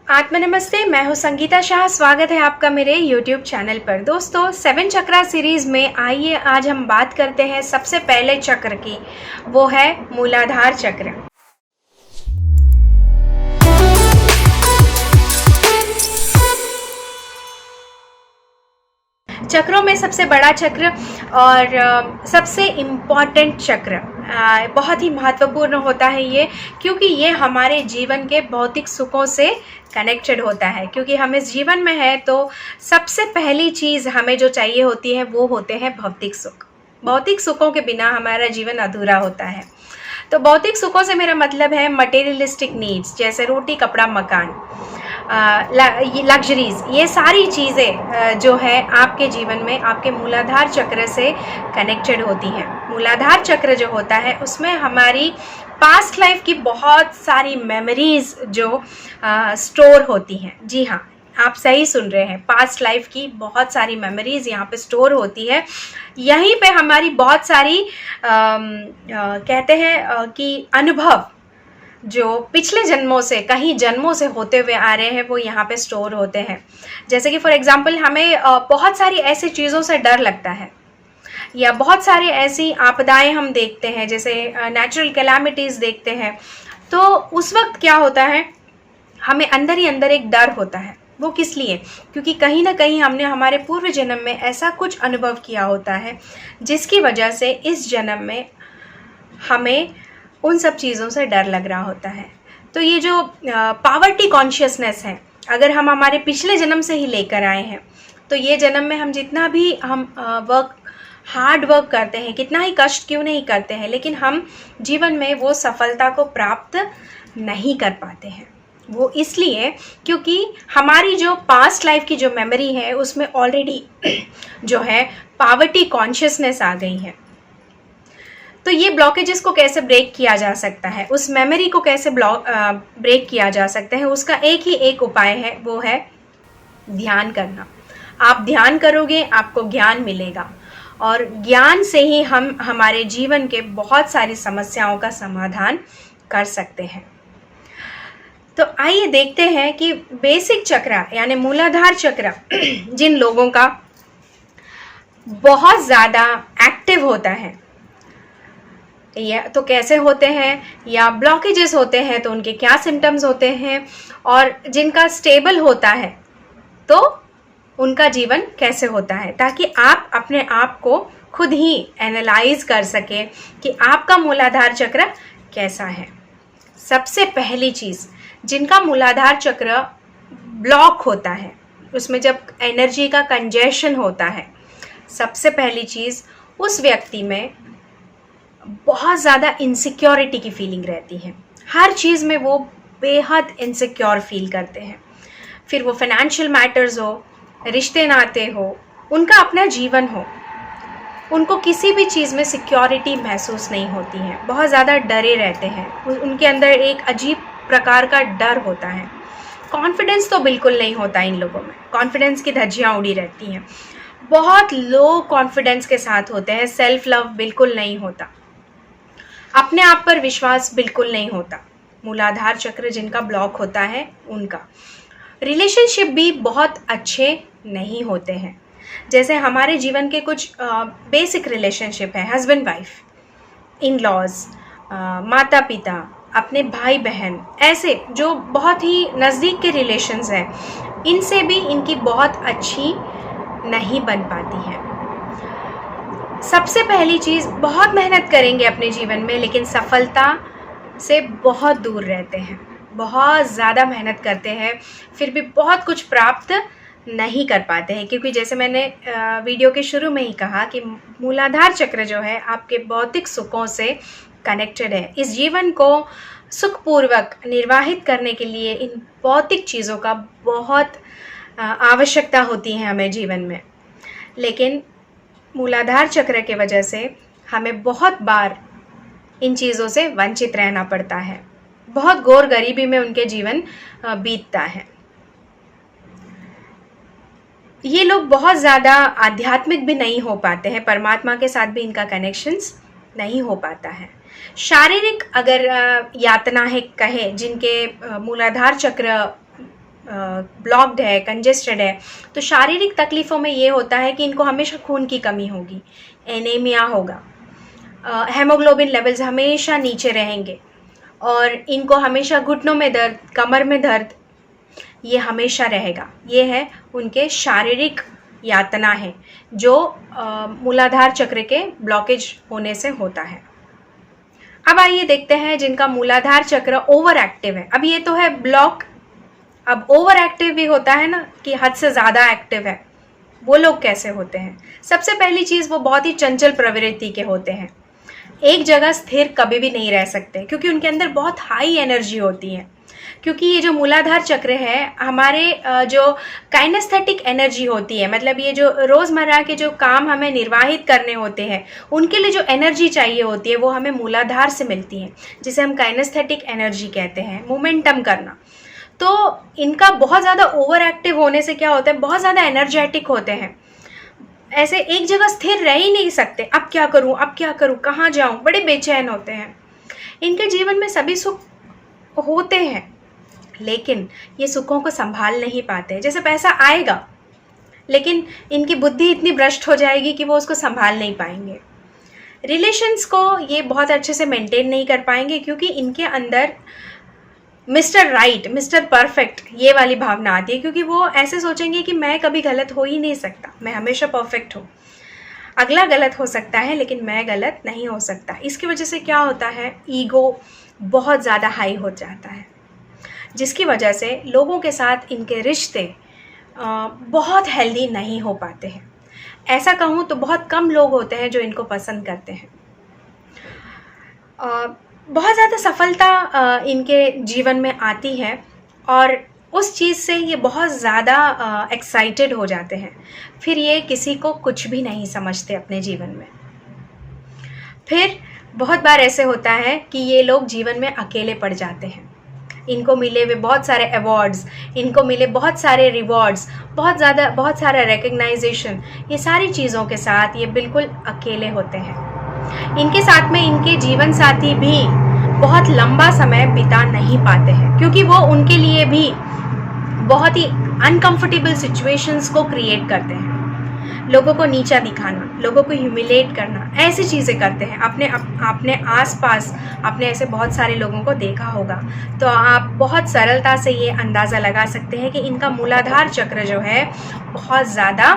आत्म नमस्ते। मैं हूं संगीता शाह। स्वागत है आपका मेरे YouTube चैनल पर। दोस्तों, 7 चक्रा सीरीज़ में आइए आज हम बात करते हैं सबसे पहले चक्र की। वो है मूलाधार चक्र। चक्रों में सबसे बड़ा चक्र और सबसे इम्पॉर्टेंट चक्र बहुत ही महत्वपूर्ण होता है ये, क्योंकि ये हमारे जीवन के भौतिक सुखों से कनेक्टेड होता है। क्योंकि हम इस जीवन में हैं तो सबसे पहली चीज़ हमें जो चाहिए होती है वो होते हैं भौतिक सुख। भौतिक सुखों के बिना हमारा जीवन अधूरा होता है। तो भौतिक सुखों से मेरा मतलब है मटेरियलिस्टिक नीड्स, जैसे रोटी, कपड़ा, मकान, लग्जरीज। ये सारी चीज़ें जो है आपके जीवन में आपके मूलाधार चक्र से कनेक्टेड होती हैं। मूलाधार चक्र जो होता है उसमें हमारी पास्ट लाइफ की बहुत सारी मेमोरीज जो स्टोर होती हैं। जी हाँ, आप सही सुन रहे हैं, पास्ट लाइफ की बहुत सारी मेमोरीज यहाँ पे स्टोर होती है। यहीं पे हमारी बहुत सारी कहते हैं कि अनुभव जो पिछले जन्मों से, कहीं जन्मों से होते हुए आ रहे हैं, वो यहाँ पे स्टोर होते हैं। जैसे कि फॉर एग्जांपल हमें बहुत सारी ऐसी चीज़ों से डर लगता है, या बहुत सारी ऐसी आपदाएं हम देखते हैं, जैसे नेचुरल कैलामिटीज़ देखते हैं। तो उस वक्त क्या होता है, हमें अंदर ही अंदर एक डर होता है। वो किस लिए? क्योंकि कहीं ना कहीं हमने हमारे पूर्व जन्म में ऐसा कुछ अनुभव किया होता है जिसकी वजह से इस जन्म में हमें उन सब चीज़ों से डर लग रहा होता है। तो ये जो पावर्टी कॉन्शियसनेस है, अगर हम हमारे पिछले जन्म से ही लेकर आए हैं, तो ये जन्म में हम जितना भी हम हार्ड वर्क करते हैं, कितना ही कष्ट क्यों नहीं करते हैं, लेकिन हम जीवन में वो सफलता को प्राप्त नहीं कर पाते हैं। वो इसलिए क्योंकि हमारी जो पास्ट लाइफ की जो मेमोरी है उसमें ऑलरेडी जो है पावर्टी कॉन्शियसनेस आ गई है। तो ये ब्लॉकेजेस को कैसे ब्रेक किया जा सकता है, उस मेमोरी को कैसे ब्रेक किया जा सकता है, उसका एक ही एक उपाय है, वो है ध्यान करना। आप ध्यान करोगे, आपको ज्ञान मिलेगा, और ज्ञान से ही हम हमारे जीवन के बहुत सारी समस्याओं का समाधान कर सकते हैं। तो आइए देखते हैं कि बेसिक चक्र यानी मूलाधार चक्र जिन लोगों का बहुत ज़्यादा एक्टिव होता है, या तो कैसे होते हैं, या ब्लॉकेजेस होते हैं तो उनके क्या सिम्टम्स होते हैं, और जिनका स्टेबल होता है तो उनका जीवन कैसे होता है, ताकि आप अपने आप को खुद ही एनालाइज कर सकें कि आपका मूलाधार चक्र कैसा है। सबसे पहली चीज़, जिनका मूलाधार चक्र ब्लॉक होता है, उसमें जब एनर्जी का कंजेशन होता है, सबसे पहली चीज़ उस व्यक्ति में बहुत ज़्यादा इनसिक्योरिटी की फीलिंग रहती है। हर चीज़ में वो बेहद इनसिक्योर फील करते हैं। फिर वो फाइनेंशियल मैटर्स हो, रिश्ते नाते हो, उनका अपना जीवन हो, उनको किसी भी चीज़ में सिक्योरिटी महसूस नहीं होती है। बहुत ज़्यादा डरे रहते हैं, उनके अंदर एक अजीब प्रकार का डर होता है। कॉन्फिडेंस तो बिल्कुल नहीं होता इन लोगों में, कॉन्फिडेंस की धज्जियाँ उड़ी रहती हैं। बहुत लो कॉन्फिडेंस के साथ होते हैं, सेल्फ लव बिल्कुल नहीं होता, अपने आप पर विश्वास बिल्कुल नहीं होता। मूलाधार चक्र जिनका ब्लॉक होता है उनका रिलेशनशिप भी बहुत अच्छे नहीं होते हैं। जैसे हमारे जीवन के कुछ बेसिक रिलेशनशिप है, हस्बैंड वाइफ, इन लॉज, माता पिता, अपने भाई बहन, ऐसे जो बहुत ही नज़दीक के रिलेशंस हैं, इनसे भी इनकी बहुत अच्छी नहीं बन पाती है। सबसे पहली चीज़, बहुत मेहनत करेंगे अपने जीवन में, लेकिन सफलता से बहुत दूर रहते हैं। बहुत ज़्यादा मेहनत करते हैं, फिर भी बहुत कुछ प्राप्त नहीं कर पाते हैं, क्योंकि जैसे मैंने वीडियो के शुरू में ही कहा कि मूलाधार चक्र जो है आपके भौतिक सुखों से कनेक्टेड है। इस जीवन को सुखपूर्वक निर्वाहित करने के लिए इन भौतिक चीज़ों का बहुत आवश्यकता होती है हमें जीवन में। लेकिन मूलाधार चक्र के वजह से हमें बहुत बार इन चीज़ों से वंचित रहना पड़ता है, बहुत घोर गरीबी में उनके जीवन बीतता है। ये लोग बहुत ज़्यादा आध्यात्मिक भी नहीं हो पाते हैं, परमात्मा के साथ भी इनका कनेक्शंस नहीं हो पाता है। शारीरिक अगर यातना है कहे, जिनके मूलाधार चक्र ब्लॉक्ड है, कंजेस्टेड है, तो शारीरिक तकलीफ़ों में ये होता है कि इनको हमेशा खून की कमी होगी, एनीमिया होगा, हेमोग्लोबिन लेवल्स हमेशा नीचे रहेंगे और इनको हमेशा घुटनों में दर्द, कमर में दर्द, ये हमेशा रहेगा। ये है उनके शारीरिक यातना है जो मूलाधार चक्र के ब्लॉकेज होने से होता है। अब आइए देखते हैं जिनका मूलाधार चक्र ओवर एक्टिव है। अब ये तो है ब्लॉक, अब ओवर एक्टिव भी होता है ना कि हद से ज़्यादा एक्टिव है, वो लोग कैसे होते हैं? सबसे पहली चीज़, वो बहुत ही चंचल प्रवृत्ति के होते हैं, एक जगह स्थिर कभी भी नहीं रह सकते क्योंकि उनके अंदर बहुत हाई एनर्जी होती है। क्योंकि ये जो मूलाधार चक्र है हमारे जो काइनेस्थेटिक एनर्जी होती है, मतलब ये जो रोज़मर्रा के जो काम हमें निर्वाहित करने होते हैं उनके लिए जो एनर्जी चाहिए होती है वो हमें मूलाधार से मिलती है, जिसे हम काइनेस्थेटिक एनर्जी कहते हैं, मोमेंटम करना। तो इनका बहुत ज़्यादा ओवर एक्टिव होने से क्या होता है, बहुत ज़्यादा एनर्जेटिक होते हैं, ऐसे एक जगह स्थिर रह ही नहीं सकते। अब क्या करूं, अब क्या करूं, कहाँ जाऊं, बड़े बेचैन होते हैं। इनके जीवन में सभी सुख होते हैं लेकिन ये सुखों को संभाल नहीं पाते। जैसे पैसा आएगा लेकिन इनकी बुद्धि इतनी भ्रष्ट हो जाएगी कि वो उसको संभाल नहीं पाएंगे। रिलेशंस को ये बहुत अच्छे से मेंटेन नहीं कर पाएंगे क्योंकि इनके अंदर मिस्टर राइट, मिस्टर परफेक्ट, ये वाली भावना आती है, क्योंकि वो ऐसे सोचेंगे कि मैं कभी गलत हो ही नहीं सकता, मैं हमेशा परफेक्ट हूँ। अगला गलत हो सकता है लेकिन मैं गलत नहीं हो सकता। इसकी वजह से क्या होता है, ईगो बहुत ज़्यादा हाई हो जाता है, जिसकी वजह से लोगों के साथ इनके रिश्ते बहुत हेल्दी नहीं हो पाते हैं। ऐसा कहूँ तो बहुत कम लोग होते हैं जो इनको पसंद करते हैं। बहुत ज़्यादा सफलता इनके जीवन में आती है और उस चीज़ से ये बहुत ज़्यादा एक्साइटेड हो जाते हैं, फिर ये किसी को कुछ भी नहीं समझते अपने जीवन में। फिर बहुत बार ऐसे होता है कि ये लोग जीवन में अकेले पड़ जाते हैं। इनको मिले हुए बहुत सारे अवार्ड्स, इनको मिले बहुत सारे रिवॉर्ड्स, बहुत सारा रिकग्नाइजेशन, ये सारी चीज़ों के साथ ये बिल्कुल अकेले होते हैं। इनके साथ में इनके जीवन साथी भी बहुत लंबा समय बिता नहीं पाते हैं क्योंकि वो उनके लिए भी बहुत ही अनकंफर्टेबल सिचुएशंस को क्रिएट करते हैं। लोगों को नीचा दिखाना, लोगों को ह्यूमिलेट करना, ऐसी चीज़ें करते हैं। आपने आसपास आपने ऐसे बहुत सारे लोगों को देखा होगा, तो आप बहुत सरलता से ये अंदाज़ा लगा सकते हैं कि इनका मूलाधार चक्र जो है बहुत ज़्यादा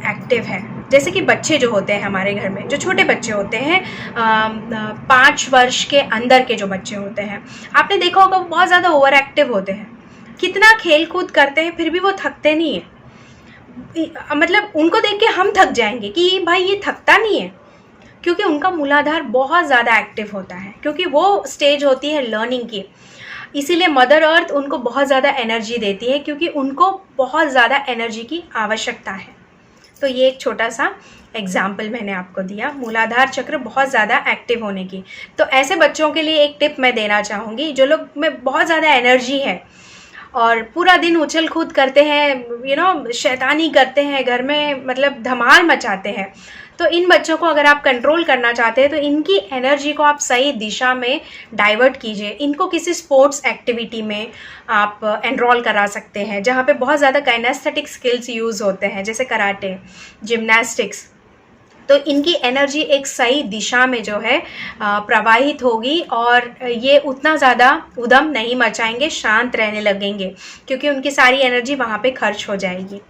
एक्टिव है। जैसे कि बच्चे जो होते हैं हमारे घर में, जो छोटे बच्चे होते हैं 5 वर्ष के अंदर के जो बच्चे होते हैं, आपने देखा होगा वो बहुत ज़्यादा ओवर एक्टिव होते हैं। कितना खेल कूद करते हैं फिर भी वो थकते नहीं है। मतलब उनको देख के हम थक जाएंगे कि भाई ये थकता नहीं है, क्योंकि उनका मूलाधार बहुत ज़्यादा एक्टिव होता है, क्योंकि वो स्टेज होती है लर्निंग की। इसीलिए मदर अर्थ उनको बहुत ज़्यादा एनर्जी देती है क्योंकि उनको बहुत ज़्यादा एनर्जी की आवश्यकता है। तो ये एक छोटा सा एग्जाम्पल मैंने आपको दिया मूलाधार चक्र बहुत ज़्यादा एक्टिव होने की। तो ऐसे बच्चों के लिए एक टिप मैं देना चाहूँगी, जो लोग में बहुत ज़्यादा एनर्जी है और पूरा दिन उछल कूद करते हैं, शैतानी करते हैं घर में, मतलब धमाल मचाते हैं, तो इन बच्चों को अगर आप कंट्रोल करना चाहते हैं तो इनकी एनर्जी को आप सही दिशा में डाइवर्ट कीजिए। इनको किसी स्पोर्ट्स एक्टिविटी में आप एनरोल करा सकते हैं जहाँ पे बहुत ज़्यादा काइनेस्थेटिक स्किल्स यूज़ होते हैं, जैसे कराटे, जिम्नास्टिक्स। तो इनकी एनर्जी एक सही दिशा में जो है प्रवाहित होगी और ये उतना ज़्यादा उधम नहीं मचाएंगे, शांत रहने लगेंगे क्योंकि उनकी सारी एनर्जी वहाँ पे खर्च हो जाएगी।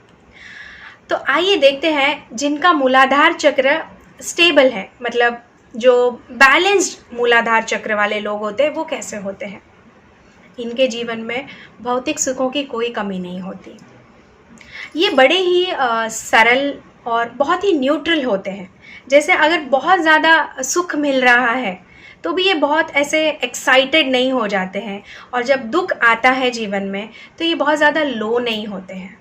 तो आइए देखते हैं जिनका मूलाधार चक्र स्टेबल है, मतलब जो बैलेंस्ड मूलाधार चक्र वाले लोग होते हैं वो कैसे होते हैं। इनके जीवन में भौतिक सुखों की कोई कमी नहीं होती। ये बड़े ही सरल और बहुत ही न्यूट्रल होते हैं। जैसे अगर बहुत ज़्यादा सुख मिल रहा है तो भी ये बहुत ऐसे एक्साइटेड नहीं हो जाते हैं, और जब दुख आता है जीवन में तो ये बहुत ज़्यादा लो नहीं होते हैं।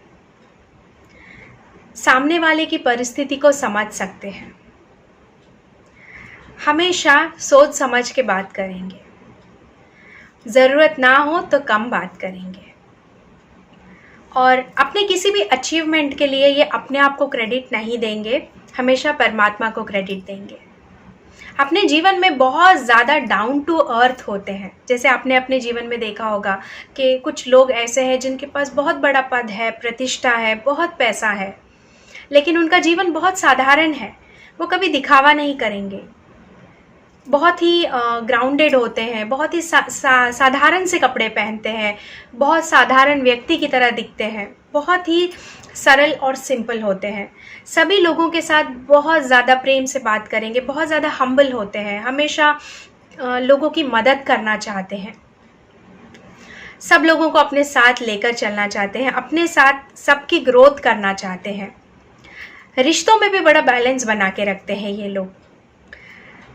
सामने वाले की परिस्थिति को समझ सकते हैं, हमेशा सोच समझ के बात करेंगे, ज़रूरत ना हो तो कम बात करेंगे, और अपने किसी भी अचीवमेंट के लिए ये अपने आप को क्रेडिट नहीं देंगे, हमेशा परमात्मा को क्रेडिट देंगे। अपने जीवन में बहुत ज़्यादा डाउन टू अर्थ होते हैं। जैसे आपने अपने जीवन में देखा होगा कि कुछ लोग ऐसे हैं जिनके पास बहुत बड़ा पद है, प्रतिष्ठा है, बहुत पैसा है, लेकिन उनका जीवन बहुत साधारण है। वो कभी दिखावा नहीं करेंगे, बहुत ही ग्राउंडेड होते हैं, बहुत ही साधारण से कपड़े पहनते हैं, बहुत साधारण व्यक्ति की तरह दिखते हैं, बहुत ही सरल और सिंपल होते हैं। सभी लोगों के साथ बहुत ज़्यादा प्रेम से बात करेंगे, बहुत ज़्यादा हम्बल होते हैं, हमेशा लोगों की मदद करना चाहते हैं, सब लोगों को अपने साथ लेकर चलना चाहते हैं, अपने साथ सबकी ग्रोथ करना चाहते हैं। रिश्तों में भी बड़ा बैलेंस बना के रखते हैं ये लोग।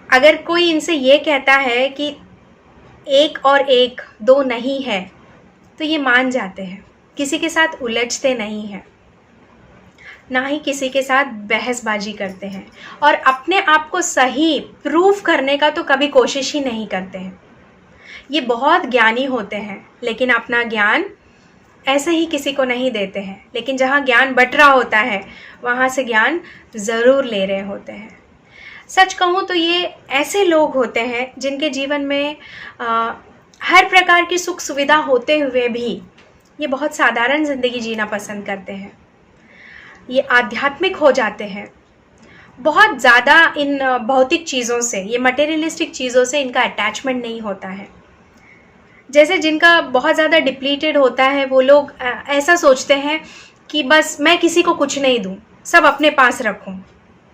अगर कोई इनसे ये कहता है कि एक और एक दो नहीं है, तो ये मान जाते हैं। किसी के साथ उलझते नहीं हैं, ना ही किसी के साथ बहसबाजी करते हैं, और अपने आप को सही प्रूफ करने का तो कभी कोशिश ही नहीं करते हैं। ये बहुत ज्ञानी होते हैं, लेकिन अपना ज्ञान ऐसे ही किसी को नहीं देते हैं। लेकिन जहाँ ज्ञान बट रहा होता है, वहाँ से ज्ञान ज़रूर ले रहे होते हैं। सच कहूँ तो ये ऐसे लोग होते हैं जिनके जीवन में हर प्रकार की सुख सुविधा होते हुए भी ये बहुत साधारण ज़िंदगी जीना पसंद करते हैं। ये आध्यात्मिक हो जाते हैं, बहुत ज़्यादा इन भौतिक चीज़ों से, ये मटेरियलिस्टिक चीज़ों से इनका अटैचमेंट नहीं होता है। जैसे जिनका बहुत ज़्यादा डिप्लीटेड होता है, वो लोग ऐसा सोचते हैं कि बस मैं किसी को कुछ नहीं दूँ, सब अपने पास रखूँ,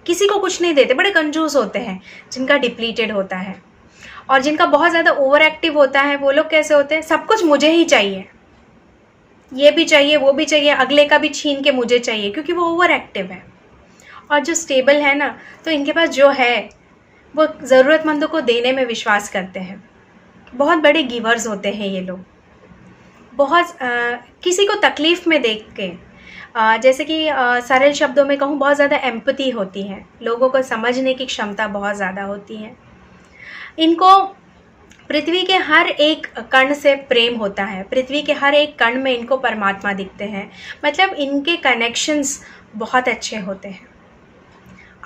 किसी को कुछ नहीं देते। बड़े कंजूस होते हैं जिनका डिप्लीटेड होता है। और जिनका बहुत ज़्यादा ओवर एक्टिव होता है, वो लोग कैसे होते हैं, सब कुछ मुझे ही चाहिए, ये भी चाहिए, वो भी चाहिए, अगले का भी छीन के मुझे चाहिए, क्योंकि वो ओवर एक्टिव है। और जो स्टेबल है ना, तो इनके पास जो है वो ज़रूरतमंदों को देने में विश्वास करते हैं। बहुत बड़े गिवर्स होते हैं ये लोग। बहुत किसी को तकलीफ़ में देख के, जैसे कि सरल शब्दों में कहूँ, बहुत ज़्यादा एम्पैथी होती है, लोगों को समझने की क्षमता बहुत ज़्यादा होती है। इनको पृथ्वी के हर एक कण से प्रेम होता है, पृथ्वी के हर एक कण में इनको परमात्मा दिखते हैं। मतलब इनके कनेक्शंस बहुत अच्छे होते हैं।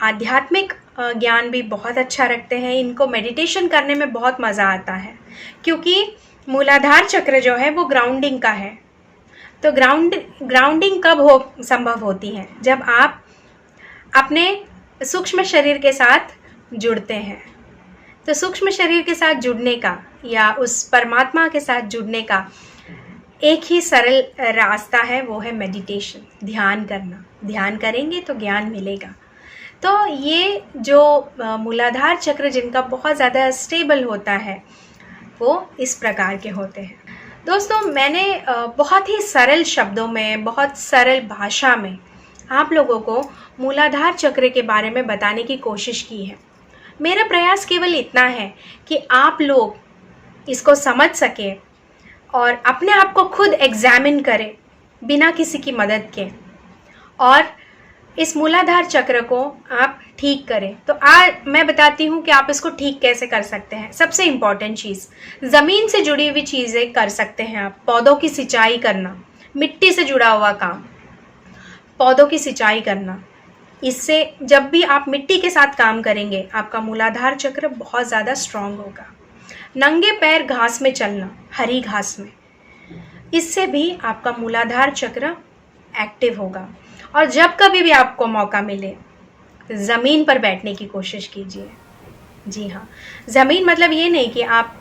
आध्यात्मिक ज्ञान भी बहुत अच्छा रखते हैं। इनको मेडिटेशन करने में बहुत मज़ा आता है, क्योंकि मूलाधार चक्र जो है वो ग्राउंडिंग का है। तो ग्राउंडिंग कब संभव होती है, जब आप अपने सूक्ष्म शरीर के साथ जुड़ते हैं। तो सूक्ष्म शरीर के साथ जुड़ने का, या उस परमात्मा के साथ जुड़ने का एक ही सरल रास्ता है, वो है मेडिटेशन, ध्यान करना। ध्यान करेंगे तो ज्ञान मिलेगा। तो ये जो मूलाधार चक्र जिनका बहुत ज़्यादा स्टेबल होता है, वो इस प्रकार के होते हैं। दोस्तों, मैंने बहुत ही सरल शब्दों में, बहुत सरल भाषा में आप लोगों को मूलाधार चक्र के बारे में बताने की कोशिश की है। मेरा प्रयास केवल इतना है कि आप लोग इसको समझ सकें और अपने आप को खुद एग्जामिन करें बिना किसी की मदद के, और इस मूलाधार चक्र को आप ठीक करें। तो आज मैं बताती हूँ कि आप इसको ठीक कैसे कर सकते हैं। सबसे इम्पॉर्टेंट चीज़, ज़मीन से जुड़ी हुई चीज़ें कर सकते हैं आप। पौधों की सिंचाई करना, मिट्टी से जुड़ा हुआ काम, पौधों की सिंचाई करना, इससे जब भी आप मिट्टी के साथ काम करेंगे, आपका मूलाधार चक्र बहुत ज़्यादा स्ट्रांग होगा। नंगे पैर घास में चलना, हरी घास में, इससे भी आपका मूलाधार चक्र एक्टिव होगा। और जब कभी भी आपको मौका मिले, ज़मीन पर बैठने की कोशिश कीजिए। जी हाँ, ज़मीन मतलब ये नहीं कि आप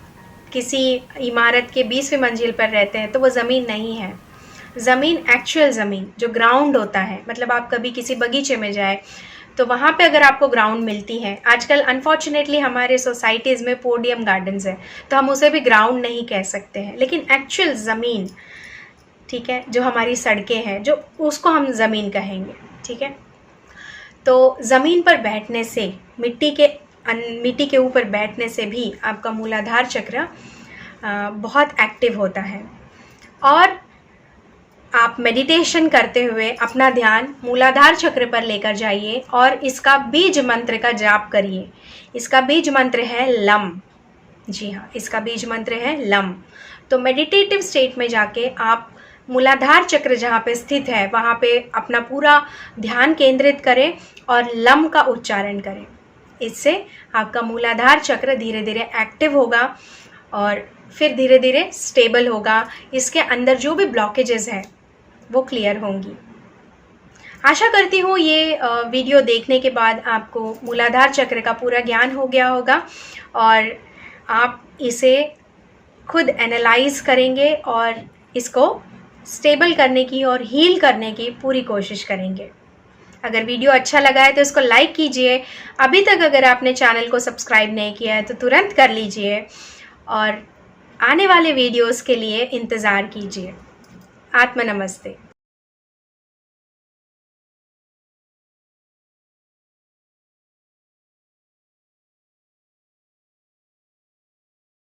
किसी इमारत के 20वीं मंजिल पर रहते हैं तो वो ज़मीन नहीं है। ज़मीन एक्चुअल ज़मीन जो ग्राउंड होता है, मतलब आप कभी किसी बगीचे में जाए तो वहाँ पे अगर आपको ग्राउंड मिलती है, आजकल अनफॉर्चुनेटली हमारे सोसाइटीज़ में पोडियम गार्डन्स है, तो हम उसे भी ग्राउंड नहीं कह सकते हैं, लेकिन एक्चुअल ज़मीन, ठीक है, जो हमारी सड़कें हैं, जो उसको हम ज़मीन कहेंगे। ठीक है, तो ज़मीन पर बैठने से, मिट्टी के ऊपर बैठने से भी आपका मूलाधार चक्र बहुत एक्टिव होता है। और आप मेडिटेशन करते हुए अपना ध्यान मूलाधार चक्र पर लेकर जाइए और इसका बीज मंत्र का जाप करिए। इसका बीज मंत्र है लम। जी हाँ, इसका बीज मंत्र है लम। तो मेडिटेटिव स्टेट में जाके आप मूलाधार चक्र जहाँ पे स्थित है वहाँ पे अपना पूरा ध्यान केंद्रित करें और लम का उच्चारण करें। इससे आपका मूलाधार चक्र धीरे धीरे एक्टिव होगा और फिर धीरे धीरे स्टेबल होगा। इसके अंदर जो भी ब्लॉकेजेस हैं वो क्लियर होंगी। आशा करती हूँ ये वीडियो देखने के बाद आपको मूलाधार चक्र का पूरा ज्ञान हो गया होगा और आप इसे खुद एनालाइज करेंगे और इसको स्टेबल करने की और हील करने की पूरी कोशिश करेंगे। अगर वीडियो अच्छा लगा है तो इसको लाइक कीजिए। अभी तक अगर आपने चैनल को सब्सक्राइब नहीं किया है तो तुरंत कर लीजिए और आने वाले वीडियोस के लिए इंतज़ार कीजिए। आत्मा नमस्ते।